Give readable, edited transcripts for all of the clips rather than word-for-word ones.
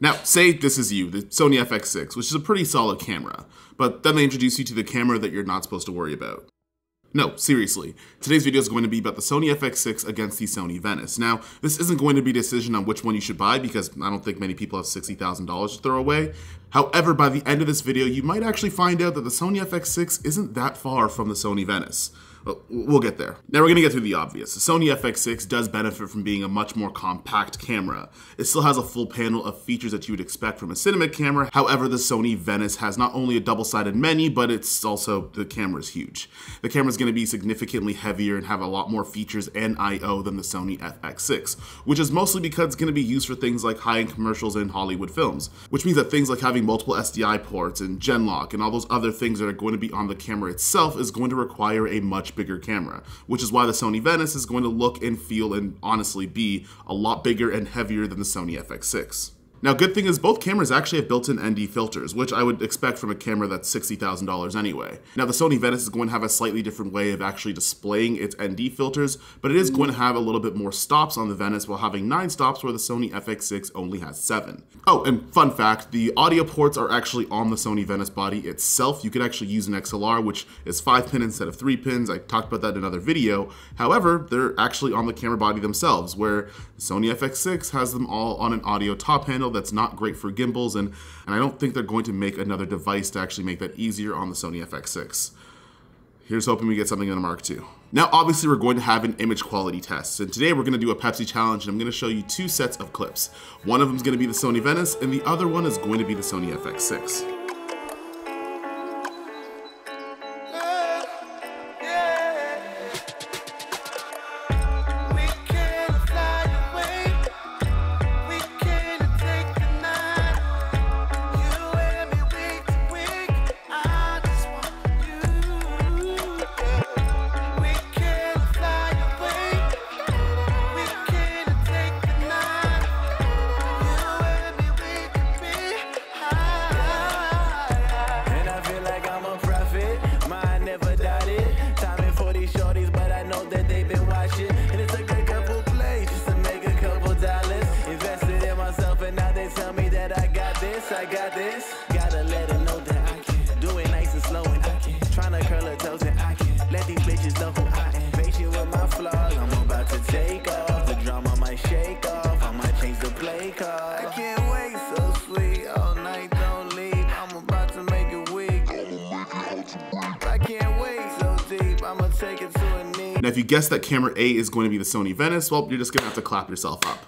Now, say this is you, the Sony FX6, which is a pretty solid camera, but then they introduce you to the camera that you're not supposed to worry about. No, seriously. Today's video is going to be about the Sony FX6 against the Sony Venice. Now, this isn't going to be a decision on which one you should buy because I don't think many people have $60,000 to throw away. However, by the end of this video, you might actually find out that the Sony FX6 isn't that far from the Sony Venice. We'll get there. Now we're gonna get through the obvious. The Sony FX6 does benefit from being a much more compact camera. It still has a full panel of features that you would expect from a cinema camera. However, the Sony Venice has not only a double-sided menu, but it's also, the camera is huge. The camera is gonna be significantly heavier and have a lot more features and I/O than the Sony FX6, which is mostly because it's gonna be used for things like high-end commercials and Hollywood films, which means that things like having multiple SDI ports and Genlock and all those other things that are going to be on the camera itself is going to require a much bigger camera, which is why the Sony Venice is going to look and feel and honestly be a lot bigger and heavier than the Sony FX6. Now, good thing is both cameras actually have built-in ND filters, which I would expect from a camera that's $60,000 anyway. Now, the Sony Venice is going to have a slightly different way of actually displaying its ND filters, but it is going to have a little bit more stops on the Venice while having 9 stops where the Sony FX6 only has 7. Oh, and fun fact, the audio ports are actually on the Sony Venice body itself. You could actually use an XLR, which is 5-pin instead of 3 pins. I talked about that in another video. However, they're actually on the camera body themselves, where the Sony FX6 has them all on an audio top handle that's not great for gimbals, and I don't think they're going to make another device to actually make that easier on the Sony FX6. Here's hoping we get something in a Mark II. Now, obviously, we're going to have an image quality test, and today we're going to do a Pepsi challenge, and I'm going to show you 2 sets of clips. One of them is going to be the Sony Venice, and the other one is going to be the Sony FX6. I got this. Gotta let her know that I can do it nice and slow and I can. Tryna curl her toes and I can let these bitches know who I am. Patient with my flaws, I'm about to take off. The drama might shake off, I might change the play card. I can't wait, so sweet. All night, don't leave. I'm about to make it weak. I can't wait, so deep. I'ma take it to a knee. Now, if you guess that camera A is going to be the Sony Venice, well, you're just gonna have to clap yourself up.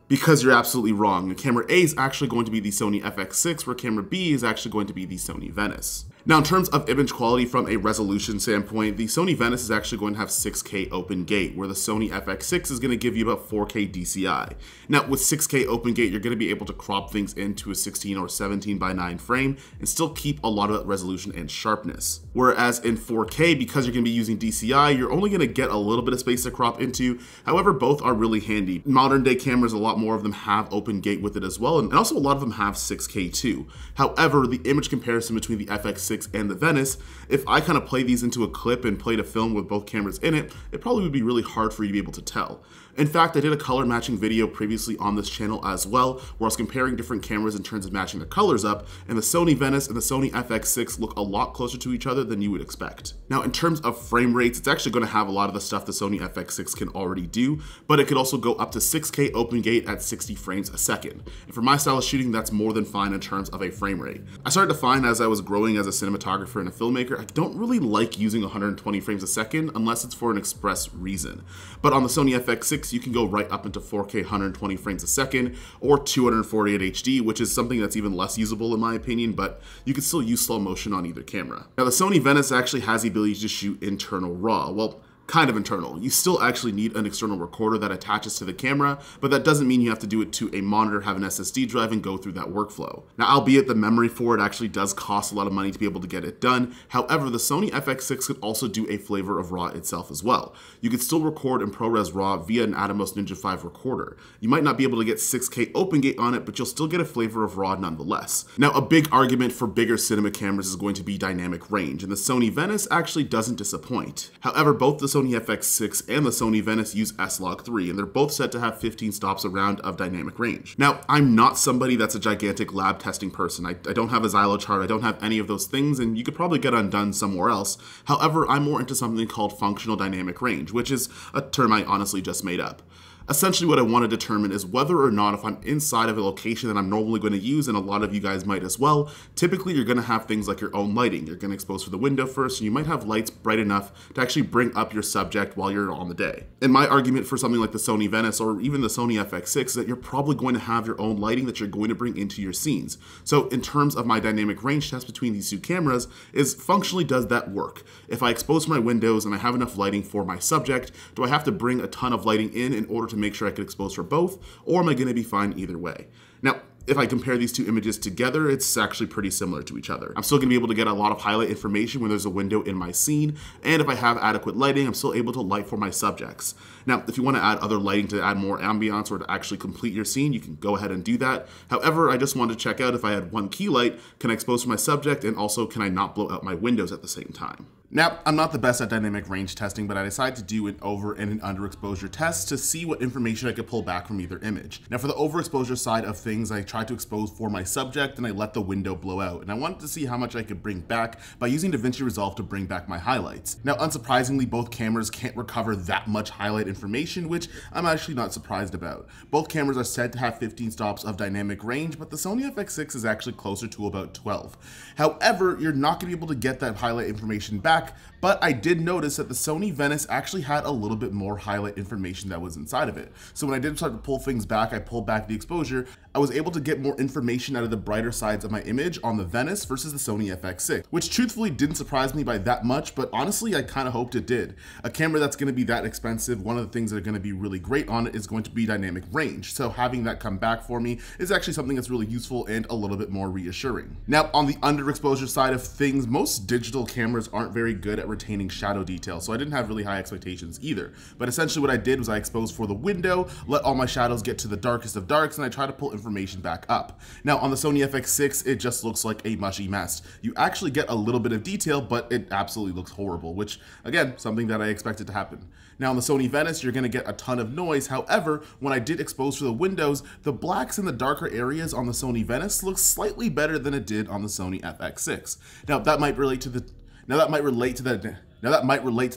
Because you're absolutely wrong. The camera A is actually going to be the Sony FX6, where camera B is actually going to be the Sony Venice. Now, in terms of image quality from a resolution standpoint, the Sony Venice is actually going to have 6K open gate, where the Sony FX6 is going to give you about 4K DCI. Now, with 6K open gate, you're going to be able to crop things into a 16 or 17:9 frame and still keep a lot of that resolution and sharpness. Whereas in 4K, because you're going to be using DCI, you're only going to get a little bit of space to crop into. However, both are really handy. Modern day cameras, a lot more of them have open gate with it as well, and also a lot of them have 6K too. However, the image comparison between the FX6 and the Venice, if I kind of play these into a clip and played a film with both cameras in it, it probably would be really hard for you to be able to tell. In fact, I did a color matching video previously on this channel as well, where I was comparing different cameras in terms of matching the colors up, and the Sony Venice and the Sony FX6 look a lot closer to each other than you would expect. Now, in terms of frame rates, it's actually going to have a lot of the stuff the Sony FX6 can already do, but it could also go up to 6K open gate at 60 frames a second. And for my style of shooting, that's more than fine in terms of a frame rate. I started to find as I was growing as a cinematographer and a filmmaker, I don't really like using 120 frames a second unless it's for an express reason. But on the Sony FX6, you can go right up into 4K 120 frames a second or 248 HD, which is something that's even less usable in my opinion, but you can still use slow motion on either camera. Now, the Sony Venice actually has the ability to shoot internal RAW. Well, kind of internal. You still actually need an external recorder that attaches to the camera, but that doesn't mean you have to do it to a monitor, have an SSD drive, and go through that workflow. Now, albeit the memory for it actually does cost a lot of money to be able to get it done. However, the Sony FX6 could also do a flavor of RAW itself as well. You could still record in ProRes RAW via an Atomos Ninja 5 recorder. You might not be able to get 6K open gate on it, but you'll still get a flavor of RAW nonetheless. Now, a big argument for bigger cinema cameras is going to be dynamic range, and the Sony Venice actually doesn't disappoint. However, both the Sony FX6 and the Sony Venice use S-Log3, and they're both set to have 15 stops around of dynamic range. Now, I'm not somebody that's a gigantic lab testing person. I don't have a Xylo chart, I don't have any of those things, and you could probably get undone somewhere else. However, I'm more into something called functional dynamic range, which is a term I honestly just made up. Essentially what I want to determine is whether or not if I'm inside of a location that I'm normally going to use, and a lot of you guys might as well, typically you're going to have things like your own lighting. You're going to expose through the window first, and you might have lights bright enough to actually bring up your subject while you're on the day. And my argument for something like the Sony Venice or even the Sony FX6 is that you're probably going to have your own lighting that you're going to bring into your scenes. So in terms of my dynamic range test between these two cameras, is functionally does that work? If I expose my windows and I have enough lighting for my subject, do I have to bring a ton of lighting in order to make sure I can expose for both, or am I going to be fine either way? Now, if I compare these two images together, it's actually pretty similar to each other. I'm still going to be able to get a lot of highlight information when there's a window in my scene, and if I have adequate lighting, I'm still able to light for my subjects. Now, if you want to add other lighting to add more ambiance or to actually complete your scene, you can go ahead and do that. However, I just wanted to check out if I had one key light, can I expose for my subject, and also can I not blow out my windows at the same time? Now, I'm not the best at dynamic range testing, but I decided to do an over and an underexposure test to see what information I could pull back from either image. Now, for the overexposure side of things, I tried to expose for my subject and I let the window blow out. And I wanted to see how much I could bring back by using DaVinci Resolve to bring back my highlights. Now, unsurprisingly, both cameras can't recover that much highlight information, which I'm actually not surprised about. Both cameras are said to have 15 stops of dynamic range, but the Sony FX6 is actually closer to about 12. However, you're not going to be able to get that highlight information back, but I did notice that the Sony Venice actually had a little bit more highlight information that was inside of it. So when I did start to pull things back, I pulled back the exposure, I was able to get more information out of the brighter sides of my image on the Venice versus the Sony FX6, which truthfully didn't surprise me by that much, but honestly, I kind of hoped it did. A camera that's going to be that expensive, one of the things that are going to be really great on it is going to be dynamic range. So having that come back for me is actually something that's really useful and a little bit more reassuring. Now, on the underexposure side of things, most digital cameras aren't very good at retaining shadow detail, so I didn't have really high expectations either. But essentially what I did was I exposed for the window, let all my shadows get to the darkest of darks, and I tried to pull information back up. Now on the Sony FX6, it just looks like a mushy mess. You actually get a little bit of detail, but it absolutely looks horrible, which again, something that I expected to happen. Now on the Sony Venice, you're going to get a ton of noise. However, when I did expose for the windows, the blacks in the darker areas on the Sony Venice looks slightly better than it did on the Sony FX6. Now that might relate to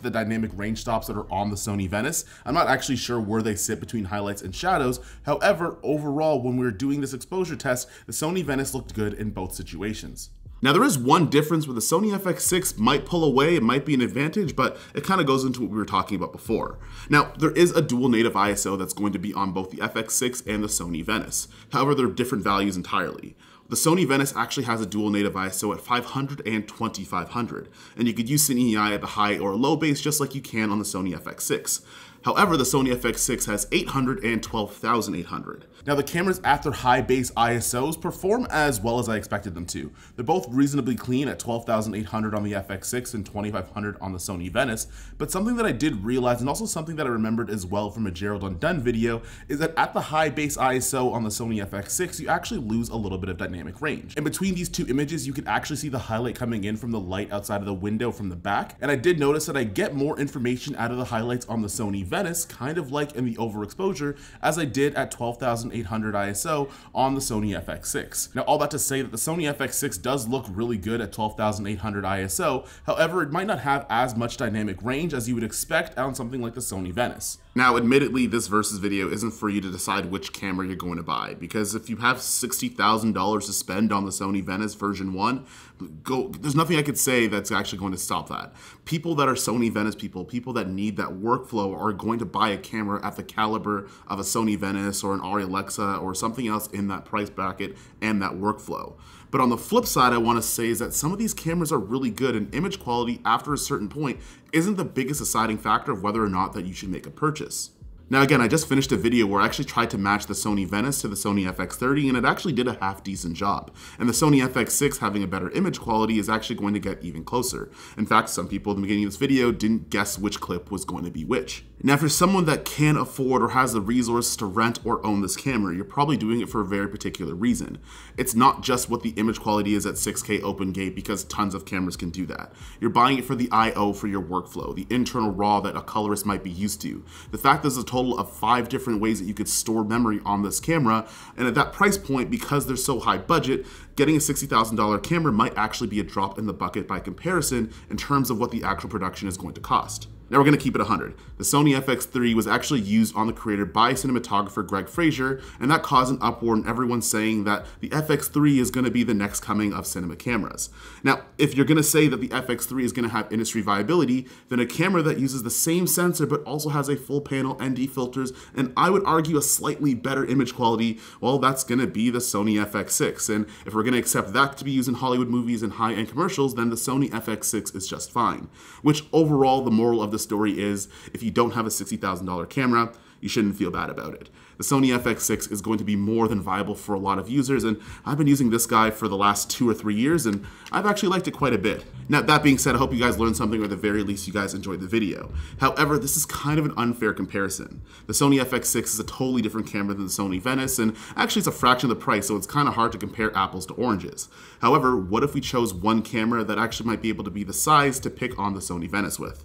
the dynamic range stops that are on the Sony Venice. I'm not actually sure where they sit between highlights and shadows. However, overall, when we were doing this exposure test, the Sony Venice looked good in both situations. Now there is one difference where the Sony FX6 might pull away, it might be an advantage, but it kind of goes into what we were talking about before. Now there is a dual native ISO that's going to be on both the FX6 and the Sony Venice. However, they're different values entirely. The Sony Venice actually has a dual native ISO at 500 and 2500, and you could use Cine EI at the high or low base just like you can on the Sony FX6. However, the Sony FX6 has 800 and 12,800. Now the cameras at their high base ISOs perform as well as I expected them to. They're both reasonably clean at 12,800 on the FX6 and 2,500 on the Sony Venice, but something that I did realize, and also something that I remembered as well from a Gerald Undone video, is that at the high base ISO on the Sony FX6, you actually lose a little bit of dynamic range. And between these two images, you can actually see the highlight coming in from the light outside of the window from the back, and I did notice that I get more information out of the highlights on the Sony Venice, kind of like in the overexposure, as I did at 12,800 ISO on the Sony FX6. Now all that to say that the Sony FX6 does look really good at 12,800 ISO, however it might not have as much dynamic range as you would expect on something like the Sony Venice. Now admittedly, this versus video isn't for you to decide which camera you're going to buy, because if you have $60,000 to spend on the Sony Venice version 1, there's nothing I could say that's actually going to stop that. People that are Sony Venice people that need that workflow are going to buy a camera at the caliber of a Sony Venice or an Arri Alexa or something else in that price bracket and that workflow. But on the flip side, I want to say is that some of these cameras are really good, and image quality after a certain point isn't the biggest deciding factor of whether or not that you should make a purchase. Now again, I just finished a video where I actually tried to match the Sony Venice to the Sony FX30, and it actually did a half decent job. And the Sony FX6 having a better image quality is actually going to get even closer. In fact, some people at the beginning of this video didn't guess which clip was going to be which. Now for someone that can afford or has the resources to rent or own this camera, you're probably doing it for a very particular reason. It's not just what the image quality is at 6K open gate, because tons of cameras can do that. You're buying it for the I/O for your workflow, the internal RAW that a colorist might be used to. The fact there's a total of 5 different ways that you could store memory on this camera, and at that price point, because they're so high budget, getting a $60,000 camera might actually be a drop in the bucket by comparison in terms of what the actual production is going to cost. Now we're going to keep it 100. The Sony FX3 was actually used on the creator by cinematographer Greg Fraser, and that caused an uproar in everyone saying that the FX3 is going to be the next coming of cinema cameras. Now, if you're going to say that the FX3 is going to have industry viability, then a camera that uses the same sensor but also has a full panel ND filters, and I would argue a slightly better image quality, well, that's going to be the Sony FX6. And if we're going to accept that to be used in Hollywood movies and high-end commercials, then the Sony FX6 is just fine. Which overall, the moral of the story is, if you don't have a $60,000 camera, you shouldn't feel bad about it. The Sony FX6 is going to be more than viable for a lot of users, and I've been using this guy for the last 2 or 3 years, and I've actually liked it quite a bit. Now, that being said, I hope you guys learned something, or at the very least you guys enjoyed the video. However, this is kind of an unfair comparison. The Sony FX6 is a totally different camera than the Sony Venice, and actually it's a fraction of the price, so it's kind of hard to compare apples to oranges. However, what if we chose one camera that actually might be able to be the size to pick on the Sony Venice with?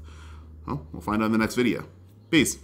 Well, we'll find out in the next video. Peace.